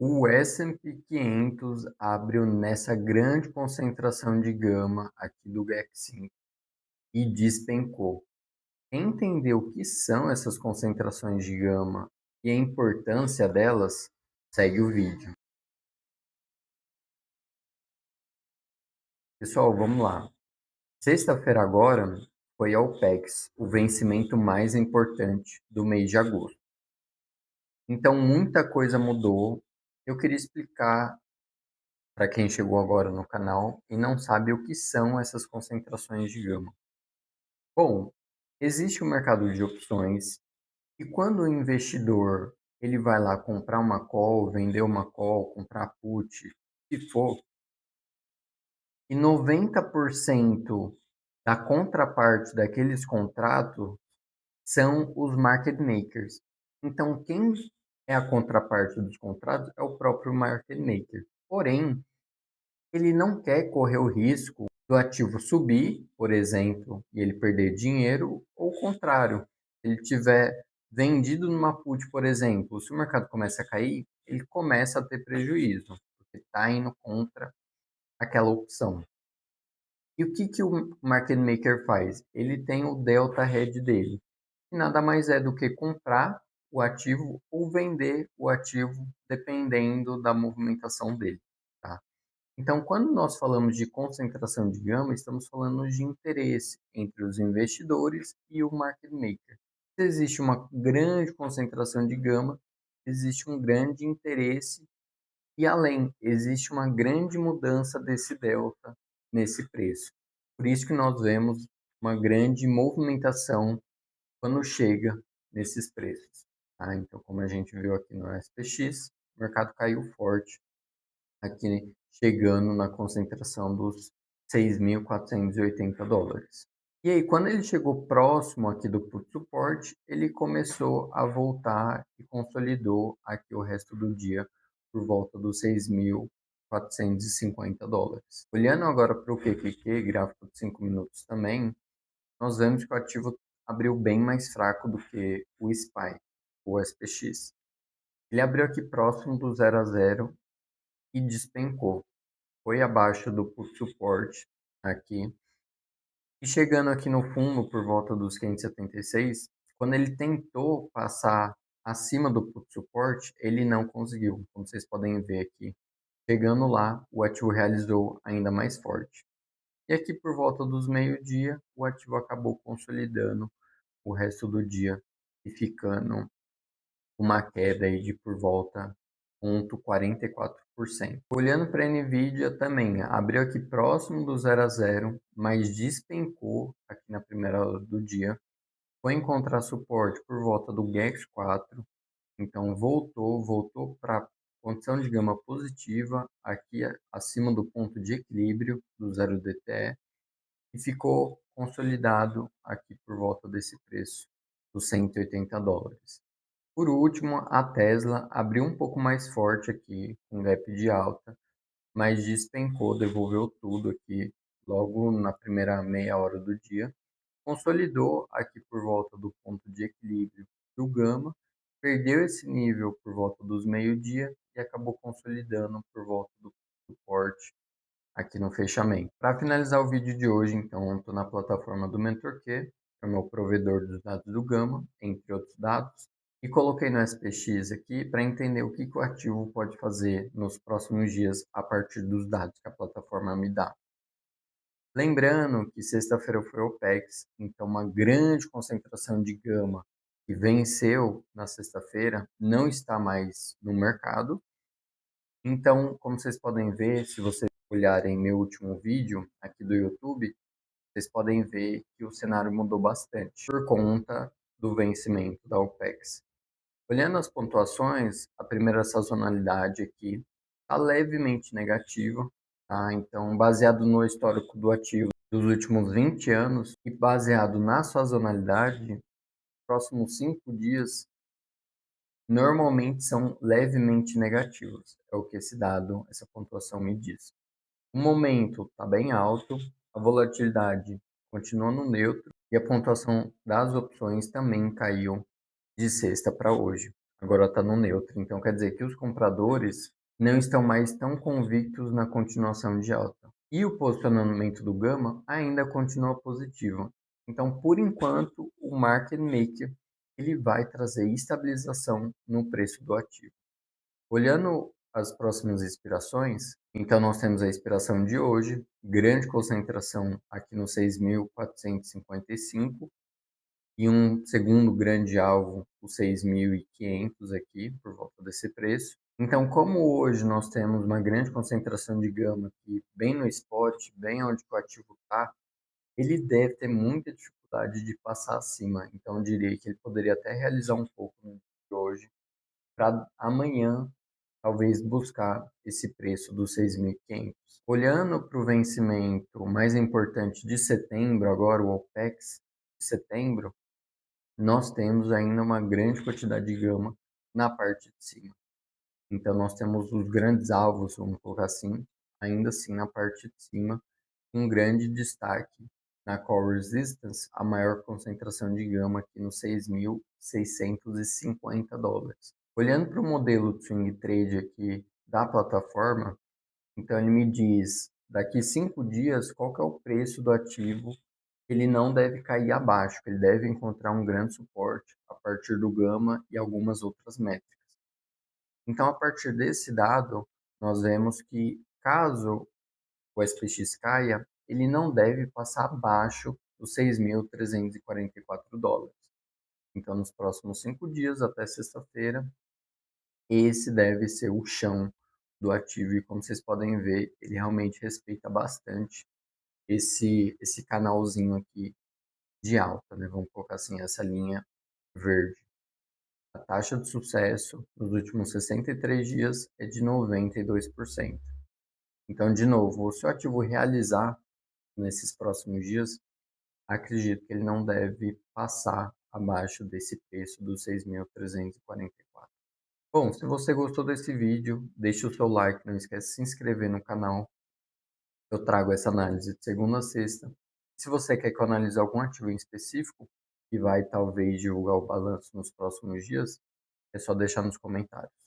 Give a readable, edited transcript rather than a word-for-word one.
O S&P 500 abriu nessa grande concentração de gama aqui do GAC 5 e despencou. Quer entender o que são essas concentrações de gama e a importância delas? Segue o vídeo. Pessoal, vamos lá. Sexta-feira agora foi a OPEX, o vencimento mais importante do mês de agosto. Então, muita coisa mudou. Eu queria explicar para quem chegou agora no canal e não sabe o que são essas concentrações de gama. Bom, existe um mercado de opções e quando o investidor ele vai lá comprar uma call, vender uma call, comprar put, o que for, e 90% da contraparte daqueles contratos são os market makers. Então, quem é a contraparte dos contratos é o próprio market maker. Porém, ele não quer correr o risco do ativo subir, por exemplo, e ele perder dinheiro, ou o contrário, se ele tiver vendido numa put, por exemplo, se o mercado começa a cair, ele começa a ter prejuízo, porque está indo contra aquela opção. E o que o market maker faz? Ele tem o delta hedge dele, que nada mais é do que comprar o ativo ou vender o ativo, dependendo da movimentação dele. Tá? Então, quando nós falamos de concentração de gama, estamos falando de interesse entre os investidores e o market maker. Se existe uma grande concentração de gama, existe um grande interesse e, além, existe uma grande mudança desse delta nesse preço. Por isso que nós vemos uma grande movimentação quando chega nesses preços. Tá? Então, como a gente viu aqui no SPX, o mercado caiu forte aqui chegando na concentração dos 6.480 dólares. E aí, quando ele chegou próximo aqui do put support, ele começou a voltar e consolidou aqui o resto do dia por volta dos 6.450 dólares. Olhando agora para o QQQ, gráfico de 5 minutos também, nós vemos que o ativo abriu bem mais fraco do que o SPY, o SPX. Ele abriu aqui próximo do 0 a 0 e despencou. Foi abaixo do put support aqui. E chegando aqui no fundo, por volta dos 576, quando ele tentou passar acima do put support, ele não conseguiu. Como vocês podem ver aqui, chegando lá, o ativo realizou ainda mais forte. E aqui por volta dos meio-dia, o ativo acabou consolidando o resto do dia e ficando uma queda aí de por volta de 0,44%. Olhando para a Nvidia também, abriu aqui próximo do 0 a 0, mas despencou aqui na primeira hora do dia. Foi encontrar suporte por volta do GAX 4, então voltou para condição de gama positiva aqui acima do ponto de equilíbrio do 0 DTE e ficou consolidado aqui por volta desse preço, dos 180 dólares. Por último, a Tesla abriu um pouco mais forte aqui, com gap de alta, mas despencou, devolveu tudo aqui logo na primeira meia hora do dia. Consolidou aqui por volta do ponto de equilíbrio do gama, perdeu esse nível por volta dos meio-dia e acabou consolidando por volta do suporte aqui no fechamento. Para finalizar o vídeo de hoje, então, estou na plataforma do MentorQ, que é o meu provedor dos dados do Gama, entre outros dados, e coloquei no SPX aqui para entender o que o ativo pode fazer nos próximos dias a partir dos dados que a plataforma me dá. Lembrando que sexta-feira foi o OPEX, então uma grande concentração de gama que venceu na sexta-feira não está mais no mercado. Então, como vocês podem ver, se vocês olharem meu último vídeo aqui do YouTube, vocês podem ver que o cenário mudou bastante por conta do vencimento da OPEX. Olhando as pontuações, a primeira sazonalidade aqui está levemente negativa, tá? Então, baseado no histórico do ativo dos últimos 20 anos e baseado na sazonalidade, próximos 5 dias normalmente são levemente negativos. É o que esse dado, essa pontuação me diz. O momento está bem alto, a volatilidade continua no neutro e a pontuação das opções também caiu de sexta para hoje. agora está no neutro. Então quer dizer que os compradores não estão mais tão convictos na continuação de alta. E o posicionamento do Gama ainda continua positivo. Então, por enquanto, o market maker ele vai trazer estabilização no preço do ativo. Olhando as próximas expirações, então nós temos a expiração de hoje, grande concentração aqui no 6.455 e um segundo grande alvo, o 6.500 aqui, por volta desse preço. Então, como hoje nós temos uma grande concentração de gama aqui, bem no spot, bem onde o ativo está, ele deve ter muita dificuldade de passar acima. Então, eu diria que ele poderia até realizar um pouco no dia de hoje, para amanhã talvez buscar esse preço dos 6.500. Olhando para o vencimento mais importante de setembro, agora o OPEX de setembro, nós temos ainda uma grande quantidade de gama na parte de cima. Então, nós temos os grandes alvos, vamos colocar assim, ainda assim na parte de cima, um grande destaque na Core Resistance, a maior concentração de gama aqui nos 6.650 dólares. Olhando para o modelo de swing trade aqui da plataforma, então ele me diz daqui 5 dias qual que é o preço do ativo que ele não deve cair abaixo, que ele deve encontrar um grande suporte a partir do gama e algumas outras métricas. Então, a partir desse dado, nós vemos que caso o SPX caia, ele não deve passar abaixo dos 6.344 dólares. Então, nos próximos 5 dias, até sexta-feira, esse deve ser o chão do ativo. E como vocês podem ver, ele realmente respeita bastante esse canalzinho aqui de alta, né? Vamos colocar assim, essa linha verde. A taxa de sucesso nos últimos 63 dias é de 92%. Então, de novo, se o ativo realizar nesses próximos dias, acredito que ele não deve passar abaixo desse preço dos 6.344. Bom, se você gostou desse vídeo, deixe o seu like, não esquece de se inscrever no canal. Eu trago essa análise de segunda a sexta. Se você quer que eu analise algum ativo em específico, que vai talvez divulgar o balanço nos próximos dias, é só deixar nos comentários.